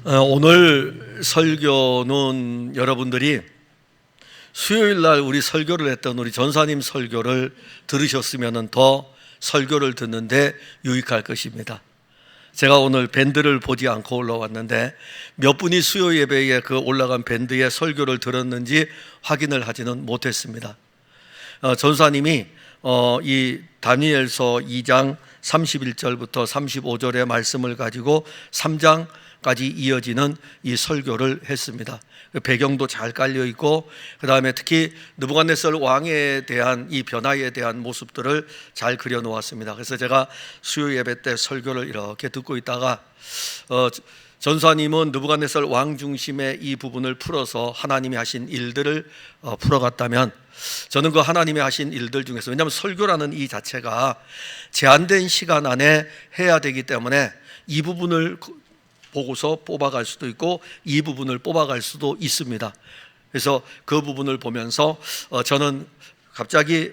오늘 설교는 여러분들이 수요일 날 우리 설교를 했던 우리 전사님 설교를 들으셨으면 더 설교를 듣는데 유익할 것입니다. 제가 오늘 밴드를 보지 않고 올라왔는데 몇 분이 수요 예배에 그 올라간 밴드의 설교를 들었는지 확인을 하지는 못했습니다. 전사님이 이 다니엘서 2장 31절부터 35절의 말씀을 가지고 3장까지 이어지는 이 설교를 했습니다. 배경도 잘 깔려 있고 그 다음에 특히 느부갓네살 왕에 대한 이 변화에 대한 모습들을 잘 그려 놓았습니다. 그래서 제가 수요 예배 때 설교를 이렇게 듣고 있다가 전사님은 느부갓네살 왕 중심의 이 부분을 풀어서 하나님이 하신 일들을 풀어갔다면, 저는 그 하나님이 하신 일들 중에서, 왜냐하면 설교라는 이 자체가 제한된 시간 안에 해야 되기 때문에 이 부분을 보고서 뽑아갈 수도 있고 이 부분을 뽑아갈 수도 있습니다. 그래서 그 부분을 보면서 저는 갑자기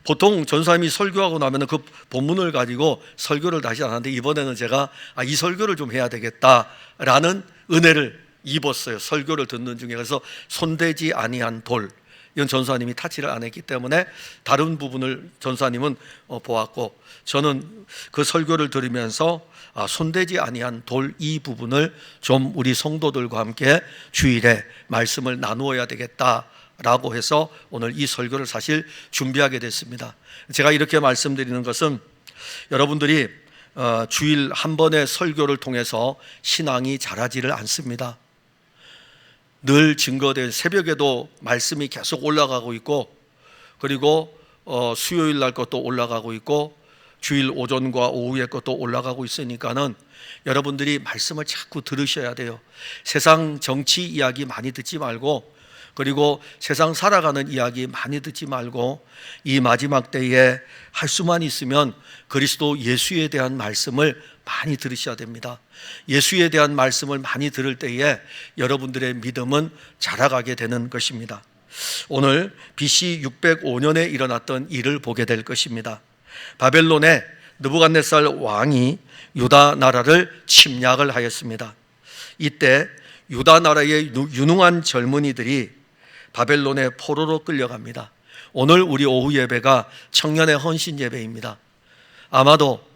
보통 전사님이 설교하고 나면 그 본문을 가지고 설교를 다시 안 하는데, 이번에는 제가 이 설교를 좀 해야 되겠다라는 은혜를 입었어요. 설교를 듣는 중에. 그래서 손대지 아니한 돌, 이건 전사님이 타치를 안 했기 때문에 다른 부분을 전사님은 보았고, 저는 그 설교를 들으면서 손대지 아니한 돌, 이 부분을 좀 우리 성도들과 함께 주일에 말씀을 나누어야 되겠다라고 해서 오늘 이 설교를 사실 준비하게 됐습니다. 제가 이렇게 말씀드리는 것은 여러분들이 주일 한 번의 설교를 통해서 신앙이 자라지를 않습니다. 늘 증거된, 새벽에도 말씀이 계속 올라가고 있고, 그리고 수요일 날 것도 올라가고 있고, 주일 오전과 오후의 것도 올라가고 있으니까는 여러분들이 말씀을 자꾸 들으셔야 돼요. 세상 정치 이야기 많이 듣지 말고, 그리고 세상 살아가는 이야기 많이 듣지 말고, 이 마지막 때에 할 수만 있으면 그리스도 예수에 대한 말씀을 많이 들으셔야 됩니다. 예수에 대한 말씀을 많이 들을 때에 여러분들의 믿음은 자라가게 되는 것입니다. 오늘 BC 605년에 일어났던 일을 보게 될 것입니다. 바벨론의 느부갓네살 왕이 유다 나라를 침략을 하였습니다. 이때 유다 나라의 유능한 젊은이들이 바벨론의 포로로 끌려갑니다. 오늘 우리 오후 예배가 청년의 헌신 예배입니다. 아마도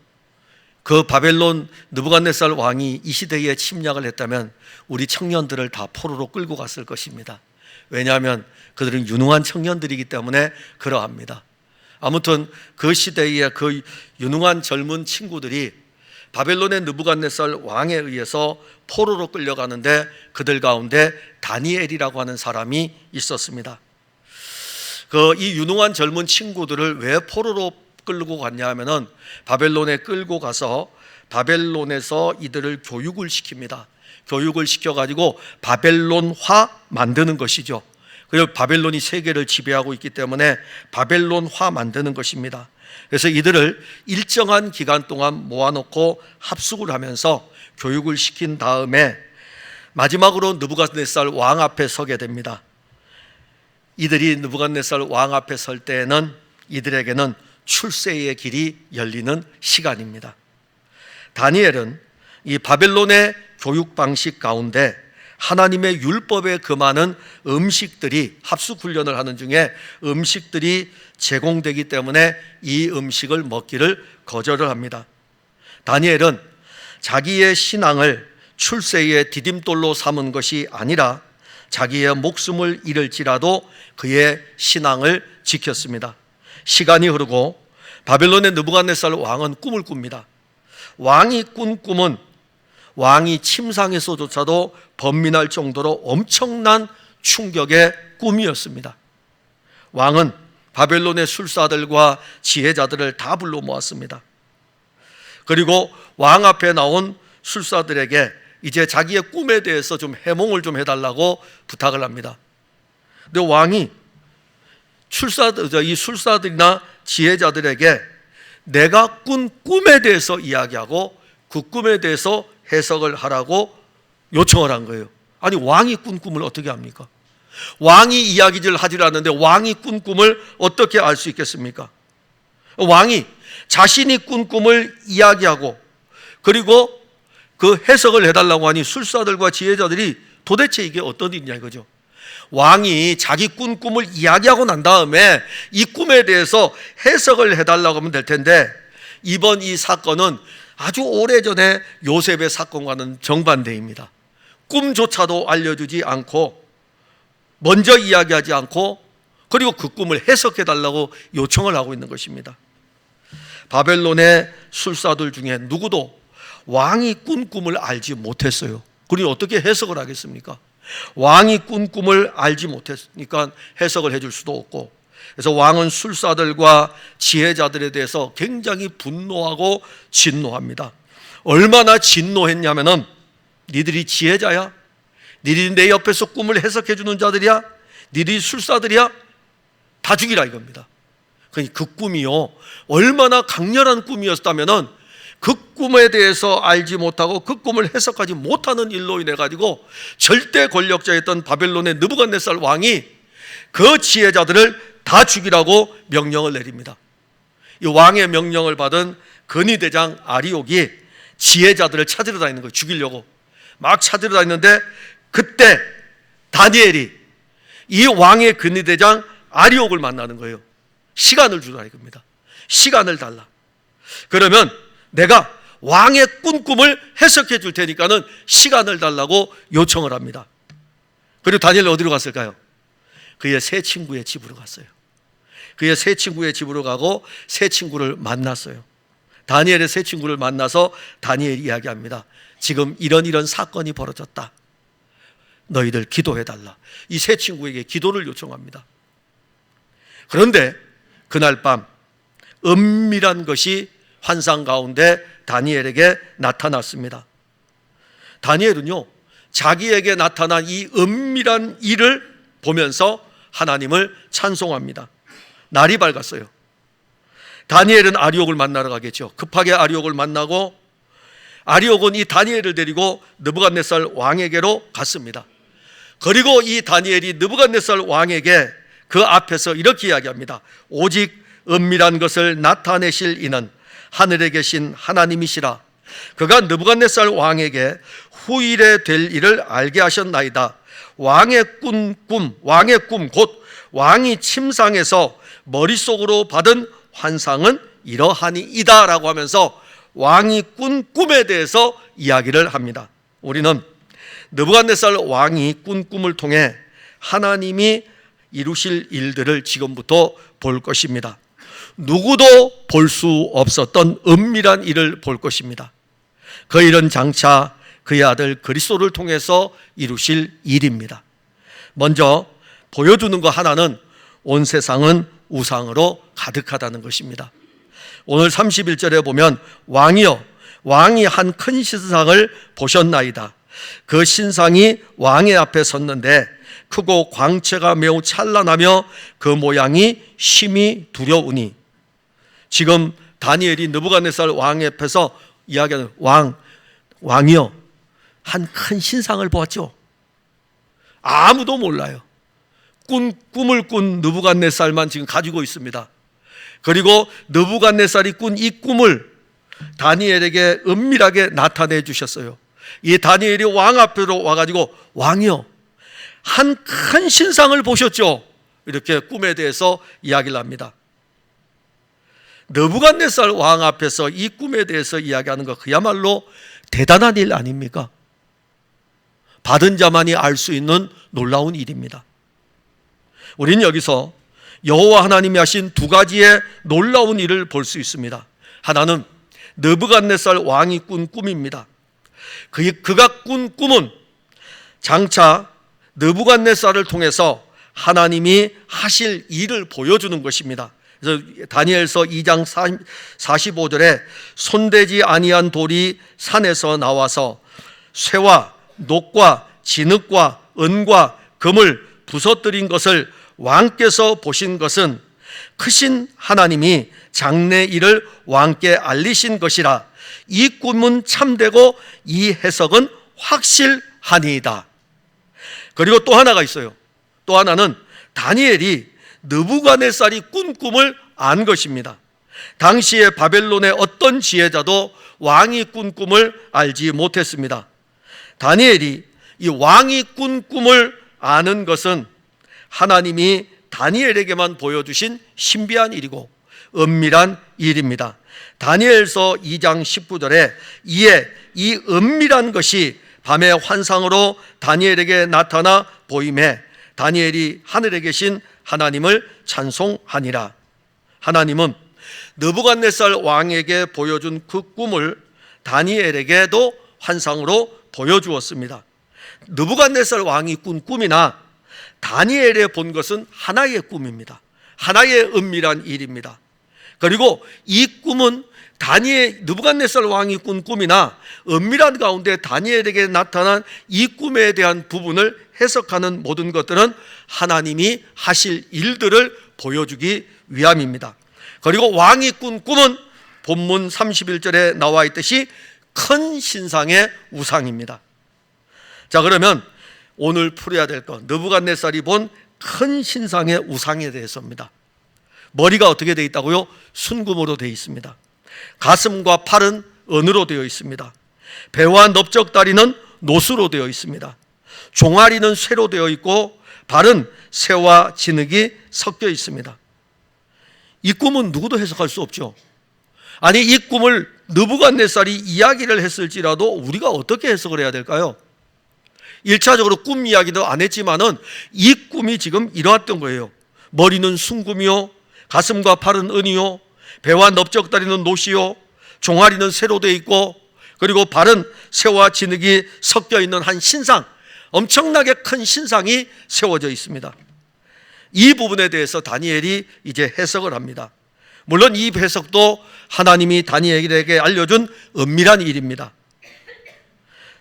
그 바벨론 느부갓네살 왕이 이 시대에 침략을 했다면 우리 청년들을 다 포로로 끌고 갔을 것입니다. 왜냐하면 그들은 유능한 청년들이기 때문에 그러합니다. 아무튼 그 시대의 그 유능한 젊은 친구들이 바벨론의 느부갓네살 왕에 의해서 포로로 끌려가는데, 그들 가운데 다니엘이라고 하는 사람이 있었습니다. 이 유능한 젊은 친구들을 왜 포로로 끌고 갔냐 하면은, 바벨론에 끌고 가서 바벨론에서 이들을 교육을 시킵니다. 교육을 시켜가지고 바벨론화 만드는 것이죠. 그리고 바벨론이 세계를 지배하고 있기 때문에 바벨론화 만드는 것입니다. 그래서 이들을 일정한 기간 동안 모아놓고 합숙을 하면서 교육을 시킨 다음에 마지막으로 느부갓네살 왕 앞에 서게 됩니다. 이들이 느부갓네살 왕 앞에 설 때에는 이들에게는 출세의 길이 열리는 시간입니다. 다니엘은 이 바벨론의 교육 방식 가운데 하나님의 율법에 금하는 음식들이, 합숙 훈련을 하는 중에 음식들이 제공되기 때문에 이 음식을 먹기를 거절을 합니다. 다니엘은 자기의 신앙을 출세의 디딤돌로 삼은 것이 아니라 자기의 목숨을 잃을지라도 그의 신앙을 지켰습니다. 시간이 흐르고 바벨론의 느부갓네살 왕은 꿈을 꿉니다. 왕이 꾼 꿈은 왕이 침상에서조차도 번민할 정도로 엄청난 충격의 꿈이었습니다. 왕은 바벨론의 술사들과 지혜자들을 다 불러 모았습니다. 그리고 왕 앞에 나온 술사들에게 이제 자기의 꿈에 대해서 좀 해몽을 좀 해달라고 부탁을 합니다. 근데 왕이 이 술사들이나 지혜자들에게 내가 꾼 꿈에 대해서 이야기하고 그 꿈에 대해서 해석을 하라고 요청을 한 거예요. 아니, 왕이 꾼 꿈을 어떻게 합니까? 왕이 이야기를 하지 않는데 왕이 꾼 꿈을 어떻게 알 수 있겠습니까? 왕이 자신이 꾼 꿈을 이야기하고, 그리고 그 해석을 해달라고 하니 술사들과 지혜자들이 도대체 이게 어떤 일이냐 이거죠. 왕이 자기 꾼 꿈을 이야기하고 난 다음에 이 꿈에 대해서 해석을 해달라고 하면 될 텐데, 이번 이 사건은 아주 오래전에 요셉의 사건과는 정반대입니다. 꿈조차도 알려주지 않고, 먼저 이야기하지 않고, 그리고 그 꿈을 해석해달라고 요청을 하고 있는 것입니다. 바벨론의 술사들 중에 누구도 왕이 꾼 꿈을 알지 못했어요. 그러니 어떻게 해석을 하겠습니까? 왕이 꾼 꿈을 알지 못했으니까 해석을 해줄 수도 없고, 그래서 왕은 술사들과 지혜자들에 대해서 굉장히 분노하고 진노합니다. 얼마나 진노했냐면은, 니들이 지혜자야? 니들이 내 옆에서 꿈을 해석해 주는 자들이야? 니들이 술사들이야? 다 죽이라 이겁니다. 그 꿈이요, 얼마나 강렬한 꿈이었다면은 그 꿈에 대해서 알지 못하고 그 꿈을 해석하지 못하는 일로 인해 가지고 절대 권력자였던 바벨론의 느부갓네살 왕이 그 지혜자들을 다 죽이라고 명령을 내립니다. 이 왕의 명령을 받은 근위대장 아리옥이 지혜자들을 찾으러 다니는 거예요. 죽이려고 막 찾으러 다니는데, 그때 다니엘이 이 왕의 근위대장 아리옥을 만나는 거예요. 시간을 주라 이겁니다. 시간을 달라. 그러면 내가 왕의 꾼 꿈을 해석해 줄 테니까는 시간을 달라고 요청을 합니다. 그리고 다니엘은 어디로 갔을까요? 그의 세 친구의 집으로 갔어요. 그의 세 친구의 집으로 가고 세 친구를 만났어요. 다니엘의 세 친구를 만나서 다니엘이 이야기합니다. 지금 이런 사건이 벌어졌다. 너희들 기도해달라. 이 세 친구에게 기도를 요청합니다. 그런데 그날 밤 은밀한 것이 환상 가운데 다니엘에게 나타났습니다. 다니엘은요, 자기에게 나타난 이 은밀한 일을 보면서 하나님을 찬송합니다. 날이 밝았어요. 다니엘은 아리옥을 만나러 가겠죠. 급하게 아리옥을 만나고, 아리옥은 이 다니엘을 데리고 느부갓네살 왕에게로 갔습니다. 그리고 이 다니엘이 느부갓네살 왕에게 그 앞에서 이렇게 이야기합니다. 오직 은밀한 것을 나타내실 이는 하늘에 계신 하나님이시라. 그가 느부갓네살 왕에게 후일에 될 일을 알게 하셨나이다. 왕의 꿈 곧 왕이 침상에서 머릿속으로 받은 환상은 이러하니이다 라고 하면서 왕이 꾼 꿈에 대해서 이야기를 합니다. 우리는 느부갓네살 왕이 꾼 꿈을 통해 하나님이 이루실 일들을 지금부터 볼 것입니다. 누구도 볼 수 없었던 은밀한 일을 볼 것입니다. 그 일은 장차 그의 아들 그리스도를 통해서 이루실 일입니다. 먼저 보여주는 것 하나는 온 세상은 우상으로 가득하다는 것입니다. 오늘 31절에 보면 왕이여, 왕이 한 큰 신상을 보셨나이다. 그 신상이 왕의 앞에 섰는데 크고 광채가 매우 찬란하며 그 모양이 심히 두려우니. 지금 다니엘이 느부갓네살 왕 앞에서 이야기하는 왕이여, 한 큰 신상을 보았죠. 아무도 몰라요. 꿈을 꾼 느부갓네살만 지금 가지고 있습니다. 그리고 느부갓네살이 꾼 이 꿈을 다니엘에게 은밀하게 나타내 주셨어요. 이 다니엘이 왕 앞으로 와가지고 왕이여, 한 큰 신상을 보셨죠? 이렇게 꿈에 대해서 이야기를 합니다. 느부갓네살 왕 앞에서 이 꿈에 대해서 이야기하는 것, 그야말로 대단한 일 아닙니까? 받은 자만이 알 수 있는 놀라운 일입니다. 우리는 여기서 여호와 하나님이 하신 두 가지의 놀라운 일을 볼 수 있습니다. 하나는 느부갓네살 왕이 꾼 꿈입니다. 그가 꾼 꿈은 장차 느부갓네살을 통해서 하나님이 하실 일을 보여주는 것입니다. 그래서 다니엘서 2장 45절에 손대지 아니한 돌이 산에서 나와서 쇠와 녹과 진흙과 은과 금을 부서뜨린 것을 왕께서 보신 것은 크신 하나님이 장래 일을 왕께 알리신 것이라. 이 꿈은 참되고 이 해석은 확실하니이다. 그리고 또 하나가 있어요. 또 하나는 다니엘이 느부갓네살이 꾼 꿈을 안 것입니다. 당시에 바벨론의 어떤 지혜자도 왕이 꾼 꿈을 알지 못했습니다. 다니엘이 이 왕이 꾼 꿈을 아는 것은 하나님이 다니엘에게만 보여주신 신비한 일이고 은밀한 일입니다. 다니엘서 2장 19절에 이에 이 은밀한 것이 밤의 환상으로 다니엘에게 나타나 보임에 다니엘이 하늘에 계신 하나님을 찬송하니라. 하나님은 느부갓네살 왕에게 보여준 그 꿈을 다니엘에게도 환상으로 보여주었습니다. 느부갓네살 왕이 꾼 꿈이나 다니엘에 본 것은 하나의 꿈입니다. 하나의 은밀한 일입니다. 그리고 이 꿈은 느부갓네살 왕이 꾼 꿈이나 은밀한 가운데 다니엘에게 나타난 이 꿈에 대한 부분을 해석하는 모든 것들은 하나님이 하실 일들을 보여주기 위함입니다. 그리고 왕이 꾼 꿈은 본문 31절에 나와 있듯이 큰 신상의 우상입니다. 자, 그러면 오늘 풀어야 될 것, 느부갓네살이 본 큰 신상의 우상에 대해서입니다. 머리가 어떻게 되어 있다고요? 순금으로 되어 있습니다. 가슴과 팔은 은으로 되어 있습니다. 배와 넓적다리는 노수로 되어 있습니다. 종아리는 쇠로 되어 있고 발은 새와 진흙이 섞여 있습니다. 이 꿈은 누구도 해석할 수 없죠. 아니, 이 꿈을 느부갓네살이 이야기를 했을지라도 우리가 어떻게 해석을 해야 될까요? 1차적으로 꿈 이야기도 안 했지만은 이 꿈이 지금 이러했던 거예요. 머리는 순금이요, 가슴과 팔은 은이요, 배와 넓적다리는 노시요, 종아리는 쇠로 되어 있고, 그리고 발은 새와 진흙이 섞여 있는 한 신상, 엄청나게 큰 신상이 세워져 있습니다. 이 부분에 대해서 다니엘이 이제 해석을 합니다. 물론 이 해석도 하나님이 다니엘에게 알려준 은밀한 일입니다.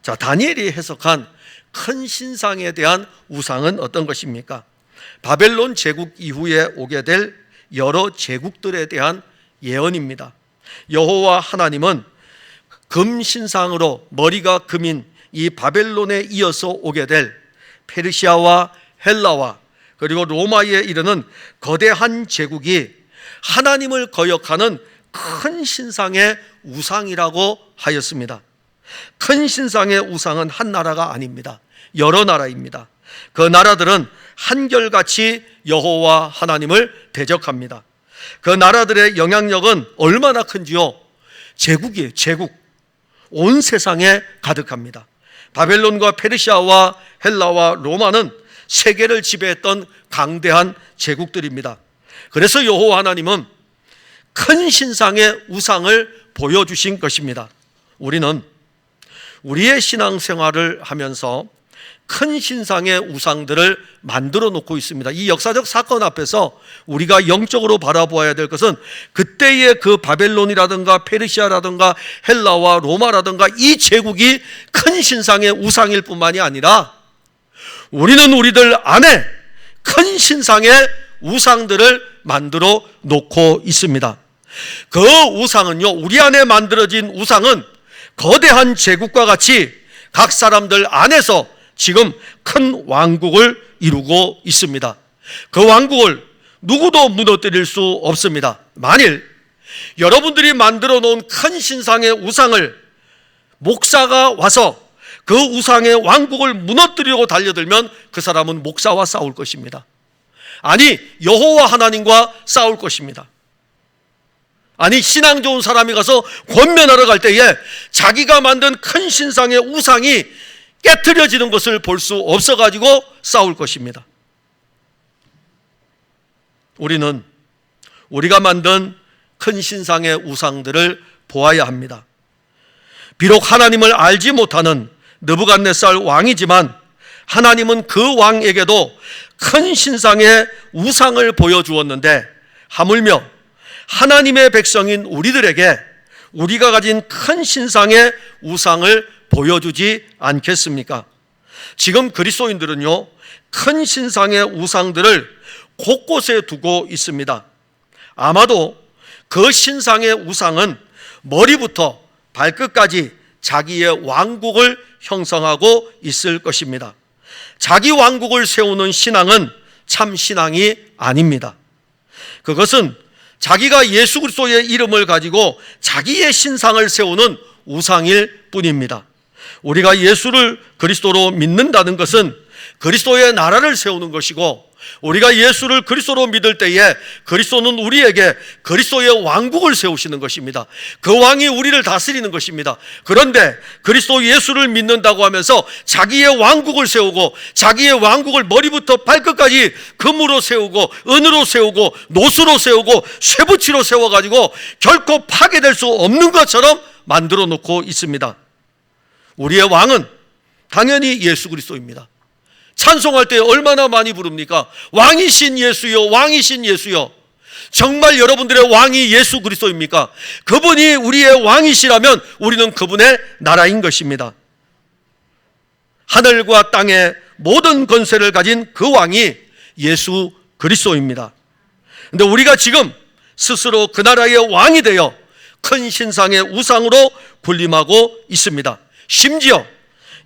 자, 다니엘이 해석한 큰 신상에 대한 우상은 어떤 것입니까? 바벨론 제국 이후에 오게 될 여러 제국들에 대한 예언입니다. 여호와 하나님은 금 신상으로 머리가 금인 이 바벨론에 이어서 오게 될 페르시아와 헬라와 그리고 로마에 이르는 거대한 제국이 하나님을 거역하는 큰 신상의 우상이라고 하였습니다. 큰 신상의 우상은 한 나라가 아닙니다. 여러 나라입니다. 그 나라들은 한결같이 여호와 하나님을 대적합니다. 그 나라들의 영향력은 얼마나 큰지요? 제국이에요. 제국. 온 세상에 가득합니다. 바벨론과 페르시아와 헬라와 로마는 세계를 지배했던 강대한 제국들입니다. 그래서 여호와 하나님은 큰 신상의 우상을 보여주신 것입니다. 우리는 우리의 신앙생활을 하면서 큰 신상의 우상들을 만들어 놓고 있습니다. 이 역사적 사건 앞에서 우리가 영적으로 바라보아야 될 것은 그때의 그 바벨론이라든가 페르시아라든가 헬라와 로마라든가 이 제국이 큰 신상의 우상일 뿐만이 아니라 우리는 우리들 안에 큰 신상의 우상들을 만들어 놓고 있습니다. 그 우상은요, 우리 안에 만들어진 우상은 거대한 제국과 같이 각 사람들 안에서 지금 큰 왕국을 이루고 있습니다. 그 왕국을 누구도 무너뜨릴 수 없습니다. 만일 여러분들이 만들어 놓은 큰 신상의 우상을 목사가 와서 그 우상의 왕국을 무너뜨리려고 달려들면 그 사람은 목사와 싸울 것입니다. 아니, 여호와 하나님과 싸울 것입니다. 아니, 신앙 좋은 사람이 가서 권면하러 갈 때에 자기가 만든 큰 신상의 우상이 깨트려지는 것을 볼 수 없어가지고 싸울 것입니다. 우리는 우리가 만든 큰 신상의 우상들을 보아야 합니다. 비록 하나님을 알지 못하는 느부갓네살 왕이지만 하나님은 그 왕에게도 큰 신상의 우상을 보여주었는데 하물며 하나님의 백성인 우리들에게 우리가 가진 큰 신상의 우상을 보여주지 않겠습니까? 지금 그리스도인들은요, 큰 신상의 우상들을 곳곳에 두고 있습니다. 아마도 그 신상의 우상은 머리부터 발끝까지 자기의 왕국을 형성하고 있을 것입니다. 자기 왕국을 세우는 신앙은 참 신앙이 아닙니다. 그것은 자기가 예수 그리스도의 이름을 가지고 자기의 신상을 세우는 우상일 뿐입니다. 우리가 예수를 그리스도로 믿는다는 것은 그리스도의 나라를 세우는 것이고, 우리가 예수를 그리스도로 믿을 때에 그리스도는 우리에게 그리스도의 왕국을 세우시는 것입니다. 그 왕이 우리를 다스리는 것입니다. 그런데 그리스도 예수를 믿는다고 하면서 자기의 왕국을 세우고, 자기의 왕국을 머리부터 발끝까지 금으로 세우고, 은으로 세우고, 노수로 세우고, 쇠붙이로 세워가지고 결코 파괴될 수 없는 것처럼 만들어 놓고 있습니다. 우리의 왕은 당연히 예수 그리스도입니다. 찬송할 때 얼마나 많이 부릅니까? 왕이신 예수여, 왕이신 예수여. 정말 여러분들의 왕이 예수 그리스도입니까? 그분이 우리의 왕이시라면 우리는 그분의 나라인 것입니다. 하늘과 땅의 모든 권세를 가진 그 왕이 예수 그리스도입니다. 그런데 우리가 지금 스스로 그 나라의 왕이 되어 큰 신상의 우상으로 군림하고 있습니다. 심지어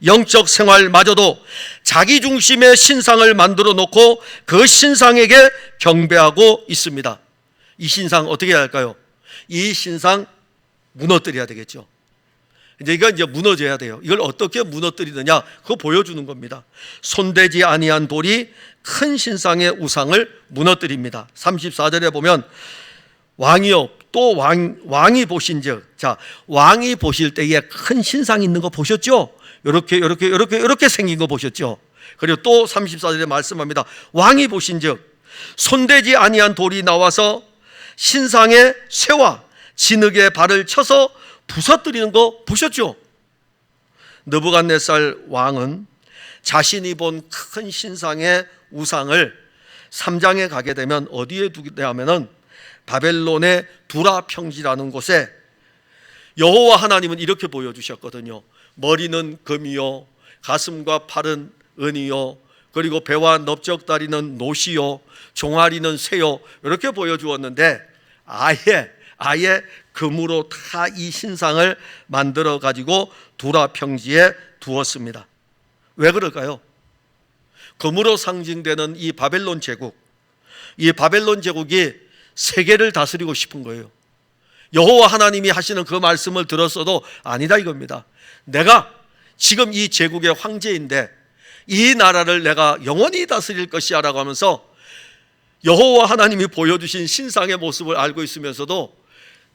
영적 생활마저도 자기 중심의 신상을 만들어 놓고 그 신상에게 경배하고 있습니다. 이 신상 어떻게 해야 할까요? 이 신상 무너뜨려야 되겠죠. 이건 이제 무너져야 돼요. 이걸 어떻게 무너뜨리느냐, 그거 보여주는 겁니다. 손대지 아니한 돌이 큰 신상의 우상을 무너뜨립니다. 34절에 보면 왕이요, 또 왕이 보신즉, 자, 왕이 보실 때에 큰 신상 있는 거 보셨죠? 이렇게 생긴 거 보셨죠? 그리고 또 34절에 말씀합니다. 왕이 보신즉 손대지 아니한 돌이 나와서 신상의 쇠와 진흙에 발을 쳐서 부서뜨리는 거 보셨죠? 느부갓네살 왕은 자신이 본 큰 신상의 우상을 3장에 가게 되면 어디에 두게 하면은 바벨론의 두라 평지라는 곳에 여호와 하나님은 이렇게 보여주셨거든요. 머리는 금이요, 가슴과 팔은 은이요, 그리고 배와 넓적다리는 노시요, 종아리는 쇠요, 이렇게 보여주었는데 아예 금으로 다 이 신상을 만들어 가지고 두라 평지에 두었습니다. 왜 그럴까요? 금으로 상징되는 이 바벨론 제국, 이 바벨론 제국이 세계를 다스리고 싶은 거예요. 여호와 하나님이 하시는 그 말씀을 들었어도 아니다 이겁니다. 내가 지금 이 제국의 황제인데 이 나라를 내가 영원히 다스릴 것이야 라고 하면서 여호와 하나님이 보여주신 신상의 모습을 알고 있으면서도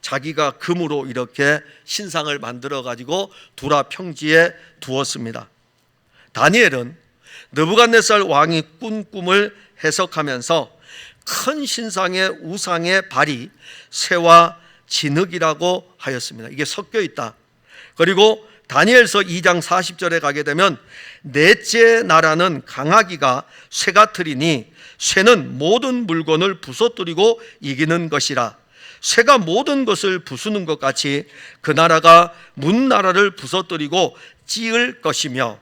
자기가 금으로 이렇게 신상을 만들어 가지고 두라 평지에 두었습니다. 다니엘은 느부갓네살 왕이 꾼 꿈을 해석하면서 큰 신상의 우상의 발이 쇠와 진흙이라고 하였습니다. 이게 섞여 있다. 그리고 다니엘서 2장 40절에 가게 되면 넷째 나라는 강하기가 쇠가 틀이니 쇠는 모든 물건을 부서뜨리고 이기는 것이라. 쇠가 모든 것을 부수는 것 같이 그 나라가 문 나라를 부서뜨리고 찌을 것이며,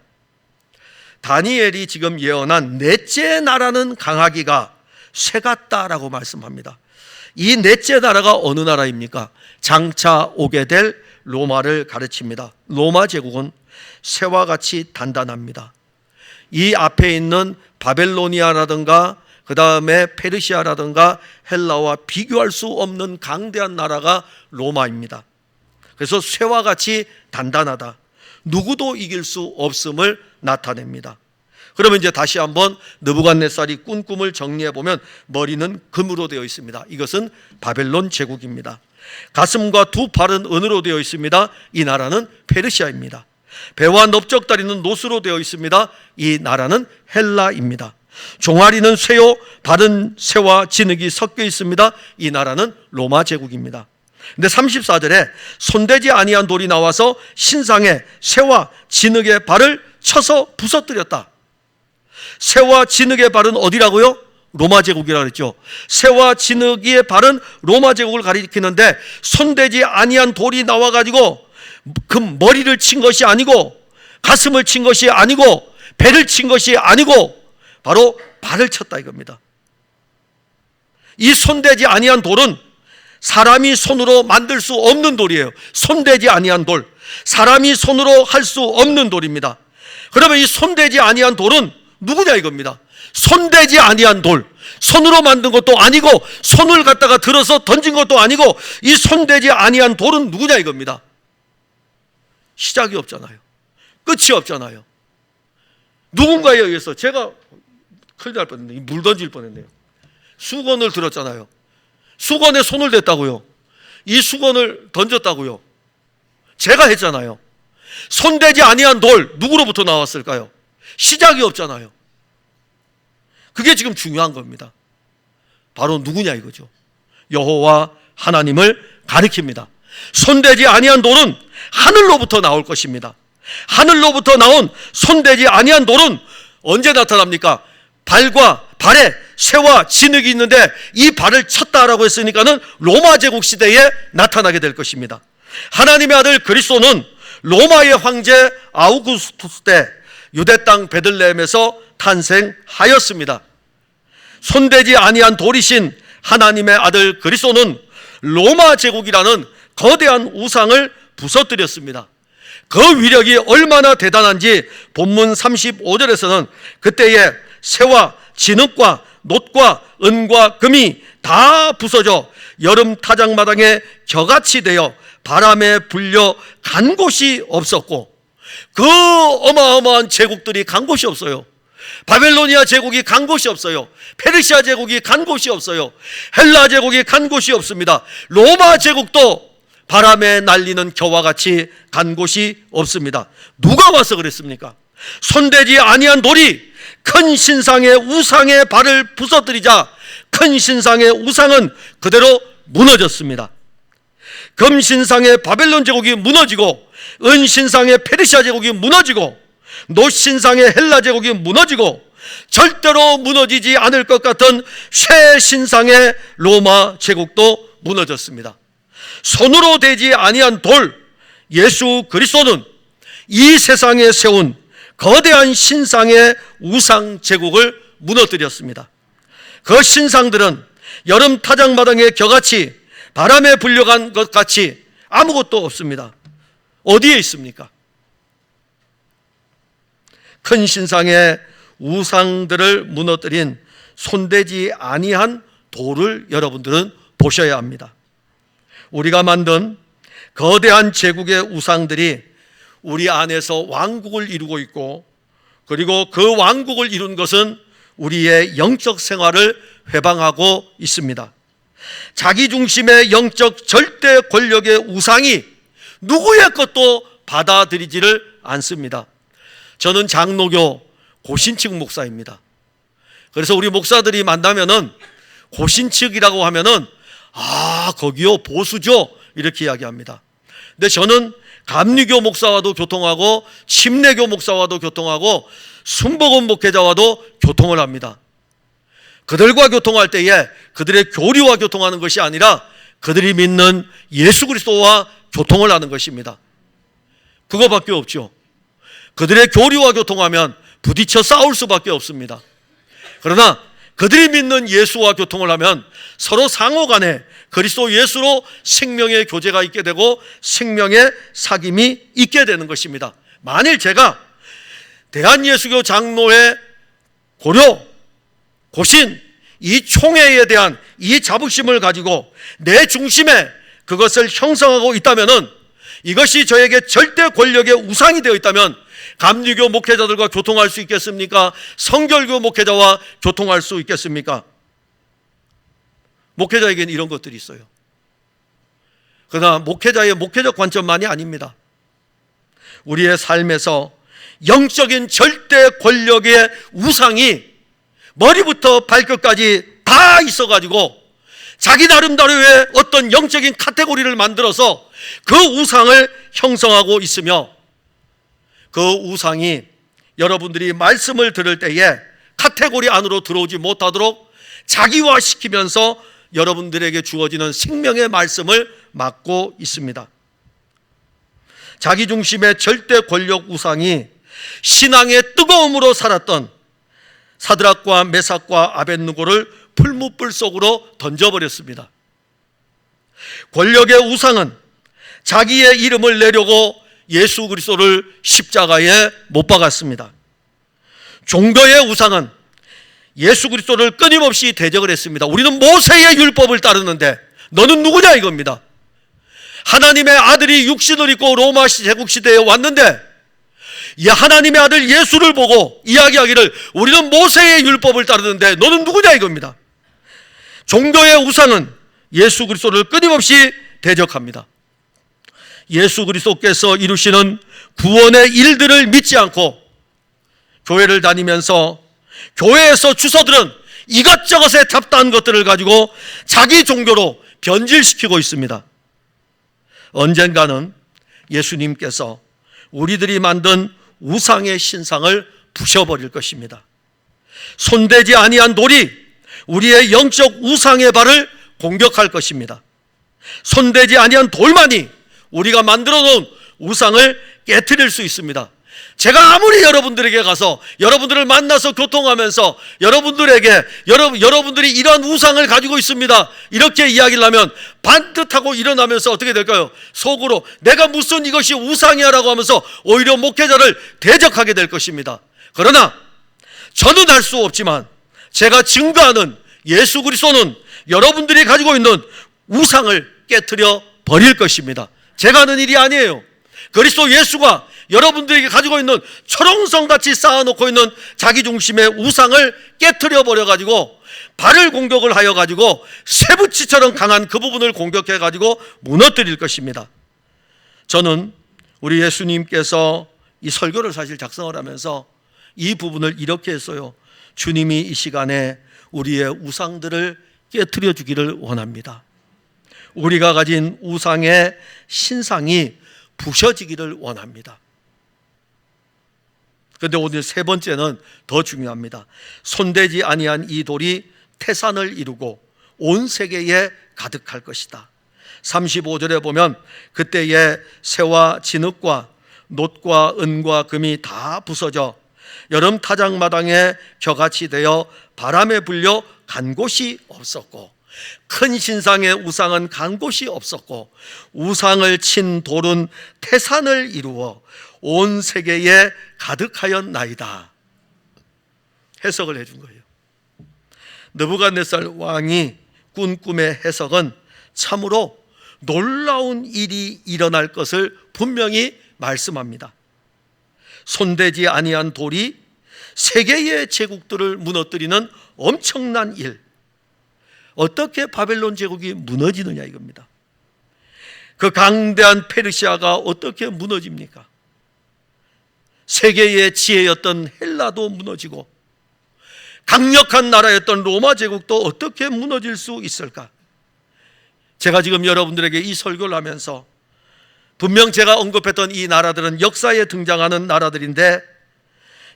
다니엘이 지금 예언한 넷째 나라는 강하기가 쇠 같다라고 말씀합니다. 이 넷째 나라가 어느 나라입니까? 장차 오게 될 로마를 가르칩니다. 로마 제국은 쇠와 같이 단단합니다. 이 앞에 있는 바벨로니아라든가 그 다음에 페르시아라든가 헬라와 비교할 수 없는 강대한 나라가 로마입니다. 그래서 쇠와 같이 단단하다, 누구도 이길 수 없음을 나타냅니다. 그러면 이제 다시 한번 느부갓네살이 꾼 꿈을 정리해 보면 머리는 금으로 되어 있습니다. 이것은 바벨론 제국입니다. 가슴과 두 팔은 은으로 되어 있습니다. 이 나라는 페르시아입니다. 배와 넓적다리는 노수로 되어 있습니다. 이 나라는 헬라입니다. 종아리는 쇠요, 발은 쇠와 진흙이 섞여 있습니다. 이 나라는 로마 제국입니다. 근데 34절에 손대지 아니한 돌이 나와서 신상의 쇠와 진흙의 발을 쳐서 부서뜨렸다. 쇠와 진흙의 발은 어디라고요? 로마 제국이라고 그랬죠. 쇠와 진흙의 발은 로마 제국을 가리키는데 손대지 아니한 돌이 나와가지고 그 머리를 친 것이 아니고, 가슴을 친 것이 아니고, 배를 친 것이 아니고 바로 발을 쳤다 이겁니다. 이 손대지 아니한 돌은 사람이 손으로 만들 수 없는 돌이에요. 손대지 아니한 돌, 사람이 손으로 할 수 없는 돌입니다. 그러면 이 손대지 아니한 돌은 누구냐 이겁니다. 손대지 아니한 돌, 손으로 만든 것도 아니고 손을 갖다가 들어서 던진 것도 아니고 이 손대지 아니한 돌은 누구냐 이겁니다. 시작이 없잖아요. 끝이 없잖아요. 누군가에 의해서 제가 큰일 날 뻔했네요. 물 던질 뻔했네요. 수건을 들었잖아요. 수건에 손을 댔다고요. 이 수건을 던졌다고요. 제가 했잖아요. 손대지 아니한 돌 누구로부터 나왔을까요? 시작이 없잖아요. 그게 지금 중요한 겁니다. 바로 누구냐 이거죠. 여호와 하나님을 가리킵니다. 손대지 아니한 돌은 하늘로부터 나올 것입니다. 하늘로부터 나온 손대지 아니한 돌은 언제 나타납니까? 발에 쇠와 진흙이 있는데 이 발을 쳤다라고 했으니까는 로마 제국 시대에 나타나게 될 것입니다. 하나님의 아들 그리스도는 로마의 황제 아우구스투스 때 유대 땅 베들레헴에서 탄생하였습니다. 손대지 아니한 돌이신 하나님의 아들 그리스도는 로마 제국이라는 거대한 우상을 부서뜨렸습니다. 그 위력이 얼마나 대단한지 본문 35절에서는 그때에 쇠와 진흙과 놋과 은과 금이 다 부서져 여름 타작마당에 겨같이 되어 바람에 불려 간 곳이 없었고, 그 어마어마한 제국들이 간 곳이 없어요. 바벨로니아 제국이 간 곳이 없어요. 페르시아 제국이 간 곳이 없어요. 헬라 제국이 간 곳이 없습니다. 로마 제국도 바람에 날리는 겨와 같이 간 곳이 없습니다. 누가 와서 그랬습니까? 손대지 아니한 돌이 큰 신상의 우상의 발을 부서뜨리자 큰 신상의 우상은 그대로 무너졌습니다. 금신상의 바벨론 제국이 무너지고, 은신상의 페르시아 제국이 무너지고, 놋신상의 헬라 제국이 무너지고, 절대로 무너지지 않을 것 같은 쇠신상의 로마 제국도 무너졌습니다. 손으로 되지 아니한 돌 예수 그리스도는 이 세상에 세운 거대한 신상의 우상 제국을 무너뜨렸습니다. 그 신상들은 여름 타작마당에 겨같이 바람에 불려간 것 같이 아무것도 없습니다. 어디에 있습니까? 큰 신상의 우상들을 무너뜨린 손대지 아니한 돌을 여러분들은 보셔야 합니다. 우리가 만든 거대한 제국의 우상들이 우리 안에서 왕국을 이루고 있고, 그리고 그 왕국을 이룬 것은 우리의 영적 생활을 회방하고 있습니다. 자기중심의 영적 절대 권력의 우상이 누구의 것도 받아들이지를 않습니다. 저는 장로교 고신측 목사입니다. 그래서 우리 목사들이 만나면은 고신측이라고 하면은 거기요 보수죠 이렇게 이야기합니다. 근데 저는 감리교 목사와도 교통하고 침례교 목사와도 교통하고 순복음 목회자와도 교통을 합니다. 그들과 교통할 때에 그들의 교리와 교통하는 것이 아니라 그들이 믿는 예수 그리스도와 교통을 하는 것입니다. 그거밖에 없죠. 그들의 교리와 교통하면 부딪혀 싸울 수밖에 없습니다. 그러나 그들이 믿는 예수와 교통을 하면 서로 상호간에 그리스도 예수로 생명의 교제가 있게 되고 생명의 사귐이 있게 되는 것입니다. 만일 제가 대한예수교 장로회 고려, 고신, 이 총회에 대한 이 자부심을 가지고 내 중심에 그것을 형성하고 있다면은, 이것이 저에게 절대 권력의 우상이 되어 있다면 감리교 목회자들과 교통할 수 있겠습니까? 성결교 목회자와 교통할 수 있겠습니까? 목회자에게는 이런 것들이 있어요. 그러나 목회자의 목회적 관점만이 아닙니다. 우리의 삶에서 영적인 절대 권력의 우상이 머리부터 발끝까지 다 있어가지고 자기 나름대로의 어떤 영적인 카테고리를 만들어서 그 우상을 형성하고 있으며, 그 우상이 여러분들이 말씀을 들을 때에 카테고리 안으로 들어오지 못하도록 자기화시키면서 여러분들에게 주어지는 생명의 말씀을 막고 있습니다. 자기중심의 절대 권력 우상이 신앙의 뜨거움으로 살았던 사드락과 메삭과 아벳느고를 풀무불 속으로 던져버렸습니다. 권력의 우상은 자기의 이름을 내려고 예수 그리스도를 십자가에 못 박았습니다. 종교의 우상은 예수 그리스도를 끊임없이 대적을 했습니다. 우리는 모세의 율법을 따르는데 너는 누구냐 이겁니다. 하나님의 아들이 육신을 입고 로마 제국 시대에 왔는데 하나님의 아들 예수를 보고 이야기하기를 우리는 모세의 율법을 따르는데 너는 누구냐 이겁니다. 종교의 우상은 예수 그리스도를 끊임없이 대적합니다. 예수 그리스도께서 이루시는 구원의 일들을 믿지 않고 교회를 다니면서 교회에서 주서들은 이것저것에 잡다한 것들을 가지고 자기 종교로 변질시키고 있습니다. 언젠가는 예수님께서 우리들이 만든 우상의 신상을 부셔버릴 것입니다. 손대지 아니한 돌이 우리의 영적 우상의 발을 공격할 것입니다. 손대지 아니한 돌만이 우리가 만들어 놓은 우상을 깨트릴 수 있습니다. 제가 아무리 여러분들에게 가서 여러분들을 만나서 교통하면서 여러분들이 이러한 우상을 가지고 있습니다 이렇게 이야기를 하면 반듯하고 일어나면서 어떻게 될까요? 속으로 내가 무슨 이것이 우상이야 라고 하면서 오히려 목회자를 대적하게 될 것입니다. 그러나 저는 알 수 없지만 제가 증거하는 예수 그리스도는 여러분들이 가지고 있는 우상을 깨트려 버릴 것입니다. 제가 하는 일이 아니에요. 그리스도 예수가 여러분들에게 가지고 있는 초롱성같이 쌓아놓고 있는 자기중심의 우상을 깨트려 버려가지고 발을 공격을 하여가지고 쇠붙이처럼 강한 그 부분을 공격해가지고 무너뜨릴 것입니다. 저는 우리 예수님께서 이 설교를 사실 작성을 하면서 이 부분을 이렇게 했어요. 주님이 이 시간에 우리의 우상들을 깨트려 주기를 원합니다. 우리가 가진 우상의 신상이 부셔지기를 원합니다. 그런데 오늘 세 번째는 더 중요합니다. 손대지 아니한 이 돌이 태산을 이루고 온 세계에 가득할 것이다. 35절에 보면 그때에 새와 진흙과 놋과 은과 금이 다 부서져 여름 타작마당에 겨같이 되어 바람에 불려 간 곳이 없었고 큰 신상의 우상은 간 곳이 없었고 우상을 친 돌은 태산을 이루어 온 세계에 가득하였나이다. 해석을 해준 거예요. 느부갓네살 왕이 꾼 꿈의 해석은 참으로 놀라운 일이 일어날 것을 분명히 말씀합니다. 손대지 아니한 돌이 세계의 제국들을 무너뜨리는 엄청난 일. 어떻게 바벨론 제국이 무너지느냐 이겁니다. 그 강대한 페르시아가 어떻게 무너집니까? 세계의 지혜였던 헬라도 무너지고 강력한 나라였던 로마 제국도 어떻게 무너질 수 있을까? 제가 지금 여러분들에게 이 설교를 하면서 분명 제가 언급했던 이 나라들은 역사에 등장하는 나라들인데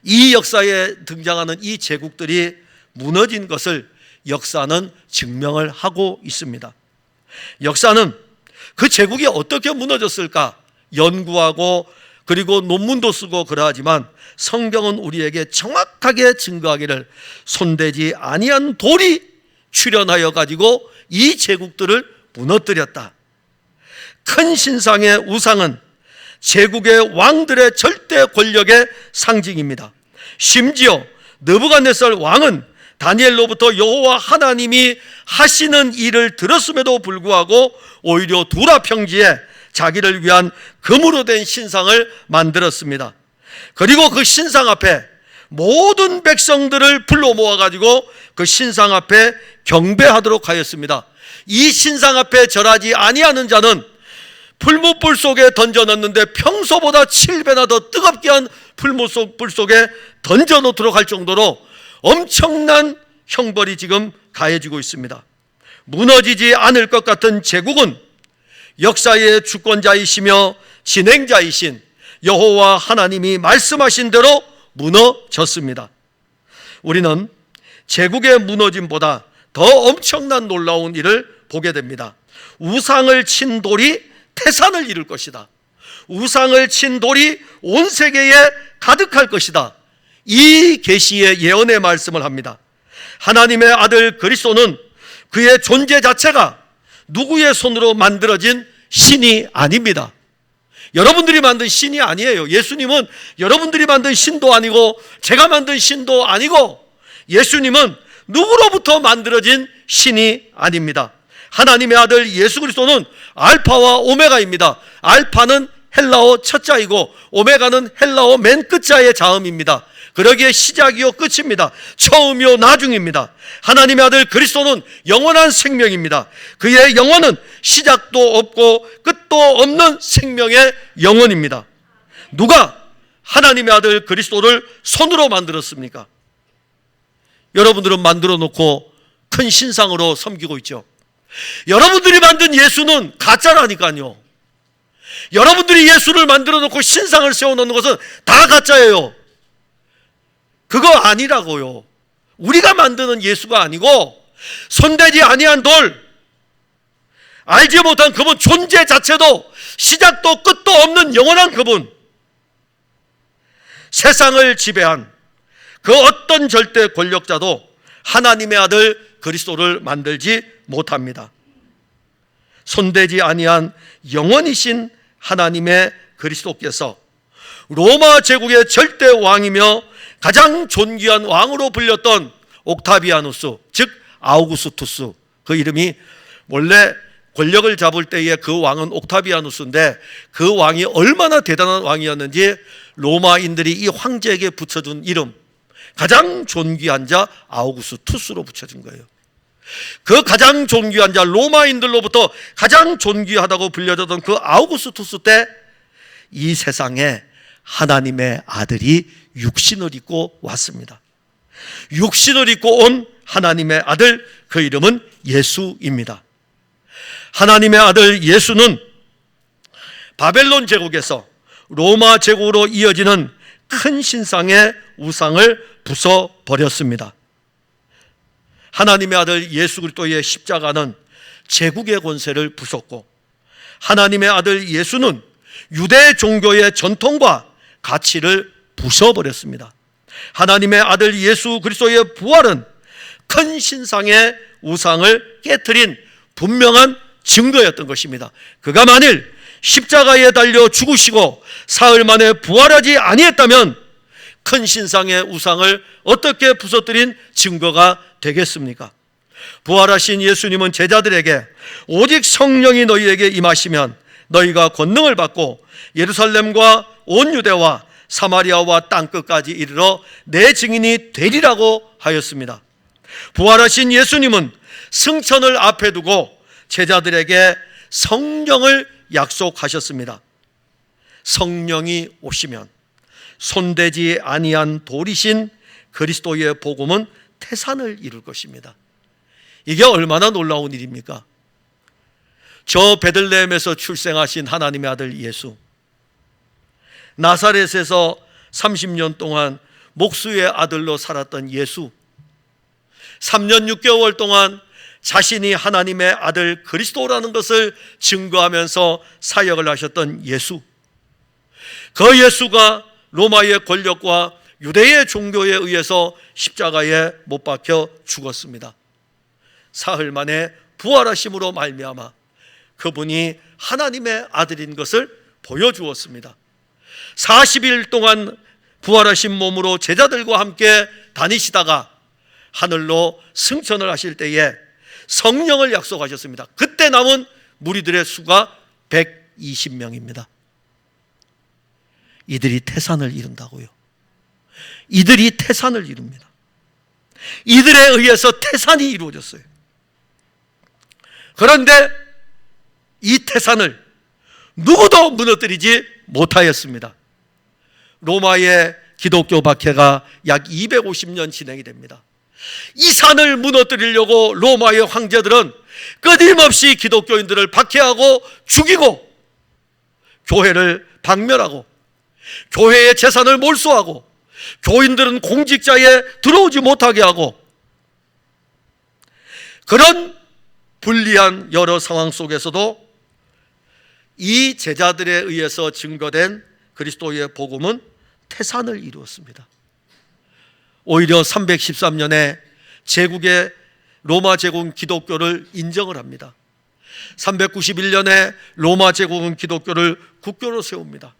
이 역사에 등장하는 이 제국들이 무너진 것을 역사는 증명을 하고 있습니다. 역사는 그 제국이 어떻게 무너졌을까 연구하고 그리고 논문도 쓰고 그러하지만 성경은 우리에게 정확하게 증거하기를 손대지 아니한 돌이 출현하여 가지고 이 제국들을 무너뜨렸다. 큰 신상의 우상은 제국의 왕들의 절대 권력의 상징입니다. 심지어 느부갓네살 왕은 다니엘로부터 여호와 하나님이 하시는 일을 들었음에도 불구하고 오히려 두라 평지에 자기를 위한 금으로 된 신상을 만들었습니다. 그리고 그 신상 앞에 모든 백성들을 불러 모아가지고 그 신상 앞에 경배하도록 하였습니다. 이 신상 앞에 절하지 아니하는 자는 풀무불 속에 던져 넣는데 평소보다 7배나 더 뜨겁게 한 풀무불 속에 던져 놓도록 할 정도로 엄청난 형벌이 지금 가해지고 있습니다. 무너지지 않을 것 같은 제국은 역사의 주권자이시며 진행자이신 여호와 하나님이 말씀하신 대로 무너졌습니다. 우리는 제국의 무너짐보다 더 엄청난 놀라운 일을 보게 됩니다. 우상을 친 돌이 태산을 이룰 것이다. 우상을 친 돌이 온 세계에 가득할 것이다. 이 계시의 예언의 말씀을 합니다. 하나님의 아들 그리스도는 그의 존재 자체가 누구의 손으로 만들어진 신이 아닙니다. 여러분들이 만든 신이 아니에요. 예수님은 여러분들이 만든 신도 아니고 제가 만든 신도 아니고 예수님은 누구로부터 만들어진 신이 아닙니다. 하나님의 아들 예수 그리스도는 알파와 오메가입니다. 알파는 헬라어 첫 자이고 오메가는 헬라어 맨 끝자의 자음입니다. 그러기에 시작이요 끝입니다. 처음이요 나중입니다. 하나님의 아들 그리스도는 영원한 생명입니다. 그의 영혼은 시작도 없고 끝도 없는 생명의 영혼입니다. 누가 하나님의 아들 그리스도를 손으로 만들었습니까? 여러분들은 만들어 놓고 큰 신상으로 섬기고 있죠. 여러분들이 만든 예수는 가짜라니까요. 여러분들이 예수를 만들어 놓고 신상을 세워놓는 것은 다 가짜예요. 그거 아니라고요. 우리가 만드는 예수가 아니고 손대지 아니한 돌, 알지 못한 그분 존재 자체도 시작도 끝도 없는 영원한 그분, 세상을 지배한 그 어떤 절대 권력자도 하나님의 아들 그리스도를 만들지 못합니다. 손대지 아니한 영원이신 하나님의 그리스도께서 로마 제국의 절대 왕이며 가장 존귀한 왕으로 불렸던 옥타비아누스, 즉 아우구스투스, 그 이름이 원래 권력을 잡을 때의 그 왕은 옥타비아누스인데 그 왕이 얼마나 대단한 왕이었는지 로마인들이 이 황제에게 붙여준 이름, 가장 존귀한 자 아우구스투스로 붙여준 거예요. 그 가장 존귀한 자, 로마인들로부터 가장 존귀하다고 불려졌던 그 아우구스투스 때 이 세상에 하나님의 아들이 육신을 입고 왔습니다. 육신을 입고 온 하나님의 아들, 그 이름은 예수입니다. 하나님의 아들 예수는 바벨론 제국에서 로마 제국으로 이어지는 큰 신상의 우상을 부숴버렸습니다. 하나님의 아들 예수 그리스도의 십자가는 제국의 권세를 부쉈고, 하나님의 아들 예수는 유대 종교의 전통과 가치를 부숴버렸습니다. 하나님의 아들 예수 그리스도의 부활은 큰 신상의 우상을 깨트린 분명한 증거였던 것입니다. 그가 만일 십자가에 달려 죽으시고 사흘 만에 부활하지 아니했다면 큰 신상의 우상을 어떻게 부서뜨린 증거가 되겠습니까? 부활하신 예수님은 제자들에게 오직 성령이 너희에게 임하시면 너희가 권능을 받고 예루살렘과 온 유대와 사마리아와 땅끝까지 이르러 내 증인이 되리라고 하였습니다. 부활하신 예수님은 승천을 앞에 두고 제자들에게 성령을 약속하셨습니다. 성령이 오시면 손대지 아니한 돌이신 그리스도의 복음은 태산을 이룰 것입니다. 이게 얼마나 놀라운 일입니까? 저 베들레헴에서 출생하신 하나님의 아들 예수, 나사렛에서 30년 동안 목수의 아들로 살았던 예수, 3년 6개월 동안 자신이 하나님의 아들 그리스도라는 것을 증거하면서 사역을 하셨던 예수, 그 예수가 로마의 권력과 유대의 종교에 의해서 십자가에 못 박혀 죽었습니다. 사흘 만에 부활하심으로 말미암아 그분이 하나님의 아들인 것을 보여주었습니다. 40일 동안 부활하신 몸으로 제자들과 함께 다니시다가 하늘로 승천을 하실 때에 성령을 약속하셨습니다. 그때 남은 무리들의 수가 120명입니다. 이들이 태산을 이룬다고요. 이들이 태산을 이룹니다. 이들에 의해서 태산이 이루어졌어요. 그런데 이 태산을 누구도 무너뜨리지 못하였습니다. 로마의 기독교 박해가 약 250년 진행이 됩니다. 이 산을 무너뜨리려고 로마의 황제들은 끊임없이 기독교인들을 박해하고 죽이고, 교회를 박멸하고, 교회의 재산을 몰수하고, 교인들은 공직자에 들어오지 못하게 하고, 그런 불리한 여러 상황 속에서도 이 제자들에 의해서 증거된 그리스도의 복음은 태산을 이루었습니다. 오히려 313년에 제국의 로마 제국은 기독교를 인정을 합니다. 391년에 로마 제국은 기독교를 국교로 세웁니다.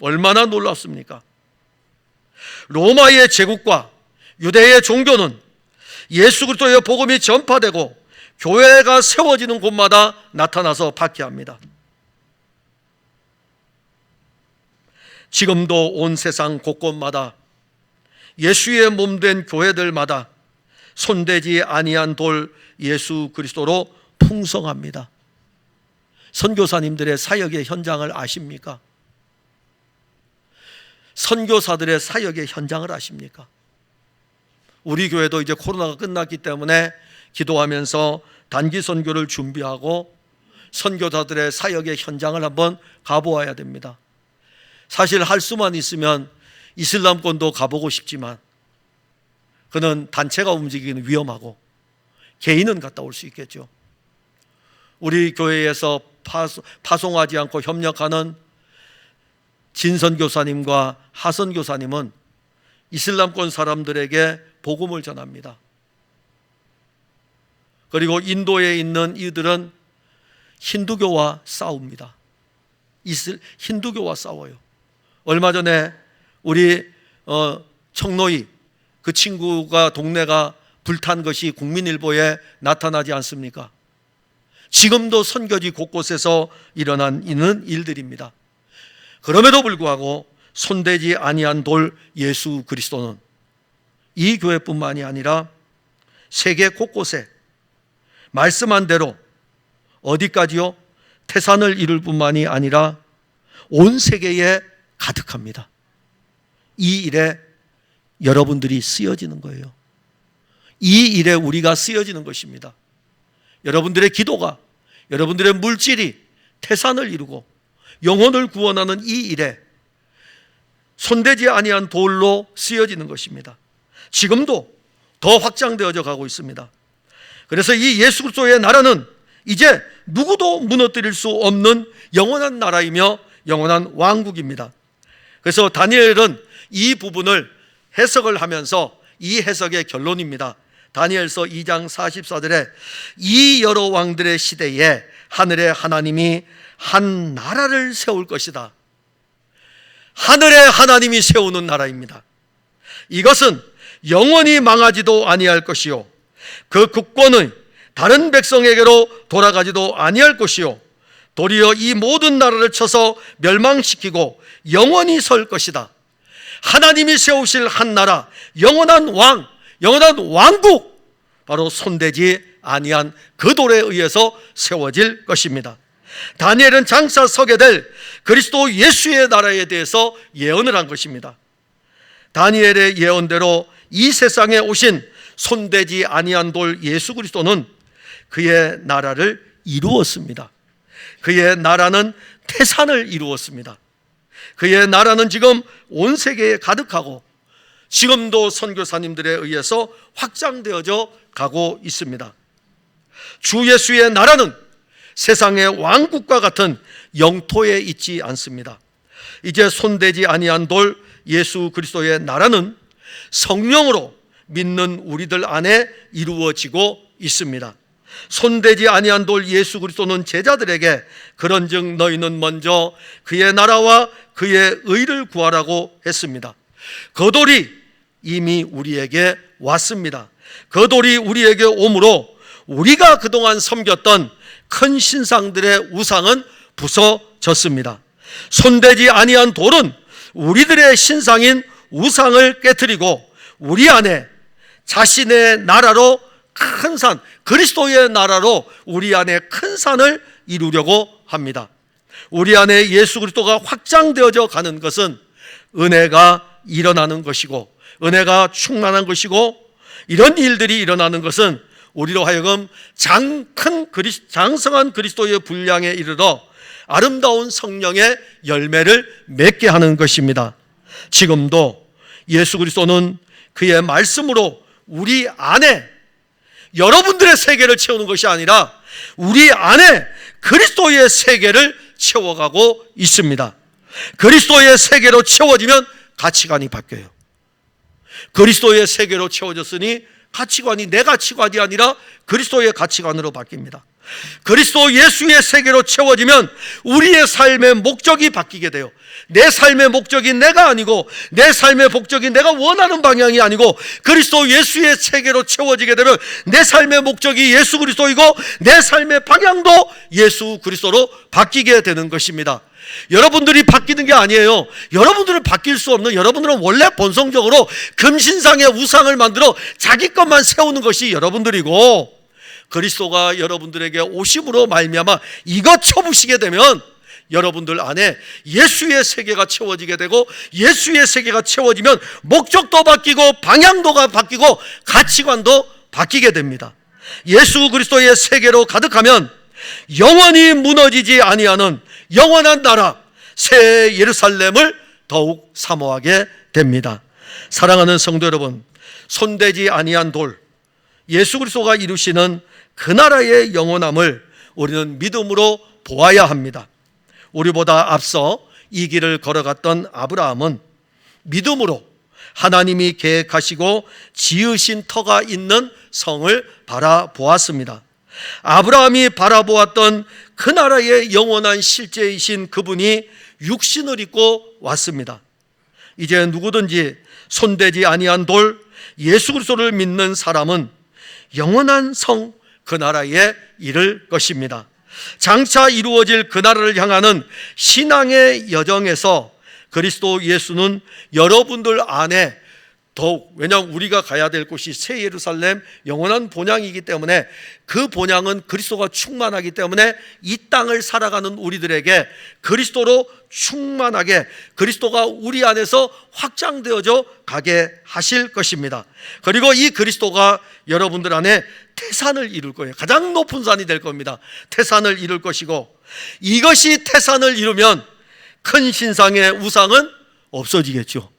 얼마나 놀랍습니까? 로마의 제국과 유대의 종교는 예수 그리스도의 복음이 전파되고 교회가 세워지는 곳마다 나타나서 박해합니다. 지금도 온 세상 곳곳마다 예수의 몸된 교회들마다 손대지 아니한 돌 예수 그리스도로 풍성합니다. 선교사님들의 사역의 현장을 아십니까? 선교사들의 사역의 현장을 아십니까? 우리 교회도 이제 코로나가 끝났기 때문에 기도하면서 단기 선교를 준비하고 선교사들의 사역의 현장을 한번 가보아야 됩니다. 사실 할 수만 있으면 이슬람권도 가보고 싶지만 그는 단체가 움직이기는 위험하고 개인은 갔다 올 수 있겠죠. 우리 교회에서 파송하지 않고 협력하는 진선교사님과 하선교사님은 이슬람권 사람들에게 복음을 전합니다. 그리고 인도에 있는 이들은 힌두교와 싸웁니다. 힌두교와 싸워요. 얼마 전에 우리 청노이 그 친구가 동네가 불탄 것이 국민일보에 나타나지 않습니까? 지금도 선교지 곳곳에서 일어나는 일들입니다. 그럼에도 불구하고 손대지 아니한 돌 예수 그리스도는 이 교회뿐만이 아니라 세계 곳곳에 말씀한 대로 어디까지요? 태산을 이룰 뿐만이 아니라 온 세계에 가득합니다. 이 일에 여러분들이 쓰여지는 거예요. 이 일에 우리가 쓰여지는 것입니다. 여러분들의 기도가, 여러분들의 물질이 태산을 이루고 영혼을 구원하는 이 일에 손대지 아니한 돌로 쓰여지는 것입니다. 지금도 더 확장되어져 가고 있습니다. 그래서 이 예수 그리스도의 나라는 이제 누구도 무너뜨릴 수 없는 영원한 나라이며 영원한 왕국입니다. 그래서 다니엘은 이 부분을 해석을 하면서 이 해석의 결론입니다. 다니엘서 2장 44절에 이 여러 왕들의 시대에 하늘의 하나님이 한 나라를 세울 것이다. 하늘의 하나님이 세우는 나라입니다. 이것은 영원히 망하지도 아니할 것이요 그 국권은 다른 백성에게로 돌아가지도 아니할 것이요 도리어 이 모든 나라를 쳐서 멸망시키고 영원히 설 것이다. 하나님이 세우실 한 나라, 영원한 왕, 영원한 왕국, 바로 손대지 아니한 그 돌에 의해서 세워질 것입니다. 다니엘은 장차 서게 될 그리스도 예수의 나라에 대해서 예언을 한 것입니다. 다니엘의 예언대로 이 세상에 오신 손대지 아니한 돌 예수 그리스도는 그의 나라를 이루었습니다. 그의 나라는 태산을 이루었습니다. 그의 나라는 지금 온 세계에 가득하고 지금도 선교사님들에 의해서 확장되어져 가고 있습니다. 주 예수의 나라는 세상의 왕국과 같은 영토에 있지 않습니다. 이제 손대지 아니한 돌 예수 그리스도의 나라는 성령으로 믿는 우리들 안에 이루어지고 있습니다. 손대지 아니한 돌 예수 그리스도는 제자들에게 그런즉 너희는 먼저 그의 나라와 그의 의를 구하라고 했습니다. 그 돌이 이미 우리에게 왔습니다. 그 돌이 우리에게 오므로 우리가 그동안 섬겼던 큰 신상들의 우상은 부서졌습니다. 손대지 아니한 돌은 우리들의 신상인 우상을 깨트리고 우리 안에 자신의 나라로 큰 산, 그리스도의 나라로 우리 안에 큰 산을 이루려고 합니다. 우리 안에 예수 그리스도가 확장되어져 가는 것은 은혜가 일어나는 것이고 은혜가 충만한 것이고 이런 일들이 일어나는 것은 우리로 하여금 장성한 그리스도의 분량에 이르러 아름다운 성령의 열매를 맺게 하는 것입니다. 지금도 예수 그리스도는 그의 말씀으로 우리 안에 여러분들의 세계를 채우는 것이 아니라 우리 안에 그리스도의 세계를 채워가고 있습니다. 그리스도의 세계로 채워지면 가치관이 바뀌어요. 그리스도의 세계로 채워졌으니 가치관이 내 가치관이 아니라 그리스도의 가치관으로 바뀝니다. 그리스도 예수의 세계로 채워지면 우리의 삶의 목적이 바뀌게 돼요. 내 삶의 목적이 내가 아니고, 내 삶의 목적이 내가 원하는 방향이 아니고, 그리스도 예수의 세계로 채워지게 되면 내 삶의 목적이 예수 그리스도이고 내 삶의 방향도 예수 그리스도로 바뀌게 되는 것입니다. 여러분들이 바뀌는 게 아니에요. 여러분들은 바뀔 수 없는, 여러분들은 원래 본성적으로 금신상의 우상을 만들어 자기 것만 세우는 것이 여러분들이고, 그리스도가 여러분들에게 오심으로 말미암아 이것 쳐부시게 되면 여러분들 안에 예수의 세계가 채워지게 되고, 예수의 세계가 채워지면 목적도 바뀌고 방향도가 바뀌고 가치관도 바뀌게 됩니다. 예수 그리스도의 세계로 가득하면 영원히 무너지지 아니하는 영원한 나라 새 예루살렘을 더욱 사모하게 됩니다. 사랑하는 성도 여러분, 손대지 아니한 돌, 예수 그리스도가 이루시는 그 나라의 영원함을 우리는 믿음으로 보아야 합니다. 우리보다 앞서 이 길을 걸어갔던 아브라함은 믿음으로 하나님이 계획하시고 지으신 터가 있는 성을 바라보았습니다. 아브라함이 바라보았던 그 나라의 영원한 실제이신 그분이 육신을 입고 왔습니다. 이제 누구든지 손대지 아니한 돌, 예수 그리스도를 믿는 사람은 영원한 성 그 나라에 이를 것입니다. 장차 이루어질 그 나라를 향하는 신앙의 여정에서 그리스도 예수는 여러분들 안에 더욱, 왜냐하면 우리가 가야 될 곳이 새 예루살렘 영원한 본향이기 때문에 그 본향은 그리스도가 충만하기 때문에 이 땅을 살아가는 우리들에게 그리스도로 충만하게 그리스도가 우리 안에서 확장되어져 가게 하실 것입니다. 그리고 이 그리스도가 여러분들 안에 태산을 이룰 거예요. 가장 높은 산이 될 겁니다. 태산을 이룰 것이고, 이것이 태산을 이루면 큰 신상의 우상은 없어지겠죠.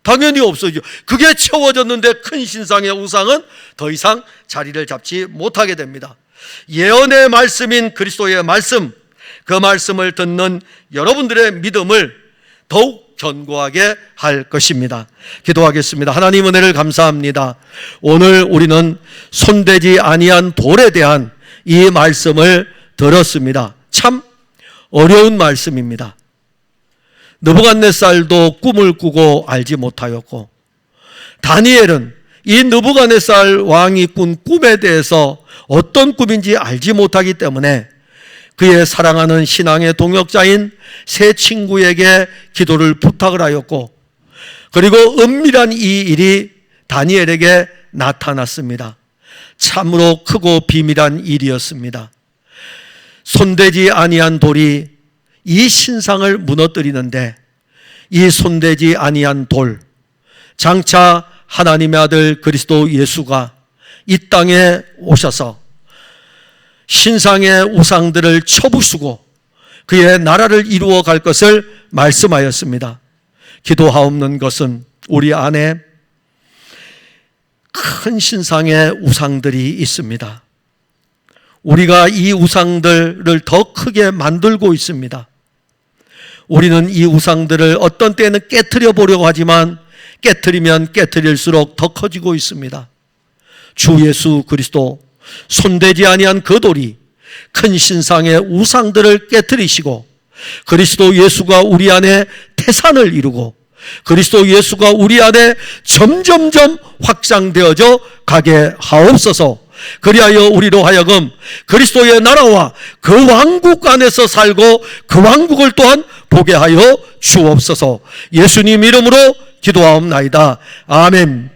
당연히 없어지죠. 그게 채워졌는데 큰 신상의 우상은 더 이상 자리를 잡지 못하게 됩니다. 예언의 말씀인 그리스도의 말씀, 그 말씀을 듣는 여러분들의 믿음을 더욱 견고하게 할 것입니다. 기도하겠습니다. 하나님 은혜를 감사합니다. 오늘 우리는 손대지 아니한 돌에 대한 이 말씀을 들었습니다. 참 어려운 말씀입니다. 느부갓네살도 꿈을 꾸고 알지 못하였고, 다니엘은 이 느부갓네살 왕이 꾼 꿈에 대해서 어떤 꿈인지 알지 못하기 때문에 그의 사랑하는 신앙의 동역자인 세 친구에게 기도를 부탁을 하였고, 그리고 은밀한 이 일이 다니엘에게 나타났습니다. 참으로 크고 비밀한 일이었습니다. 손대지 아니한 돌이 이 신상을 무너뜨리는데, 이 손대지 아니한 돌, 장차 하나님의 아들 그리스도 예수가 이 땅에 오셔서 신상의 우상들을 쳐부수고 그의 나라를 이루어 갈 것을 말씀하였습니다. 기도하옵는 것은 우리 안에 큰 신상의 우상들이 있습니다. 우리가 이 우상들을 더 크게 만들고 있습니다. 우리는 이 우상들을 어떤 때는 깨트려 보려고 하지만 깨트리면 깨트릴수록 더 커지고 있습니다. 주 예수 그리스도, 손대지 아니한 그 돌이 큰 신상의 우상들을 깨트리시고 그리스도 예수가 우리 안에 태산을 이루고 그리스도 예수가 우리 안에 점점점 확장되어져 가게 하옵소서. 그리하여 우리로 하여금 그리스도의 나라와 그 왕국 안에서 살고 그 왕국을 또한 보게 하여 주옵소서. 예수님 이름으로 기도하옵나이다. 아멘.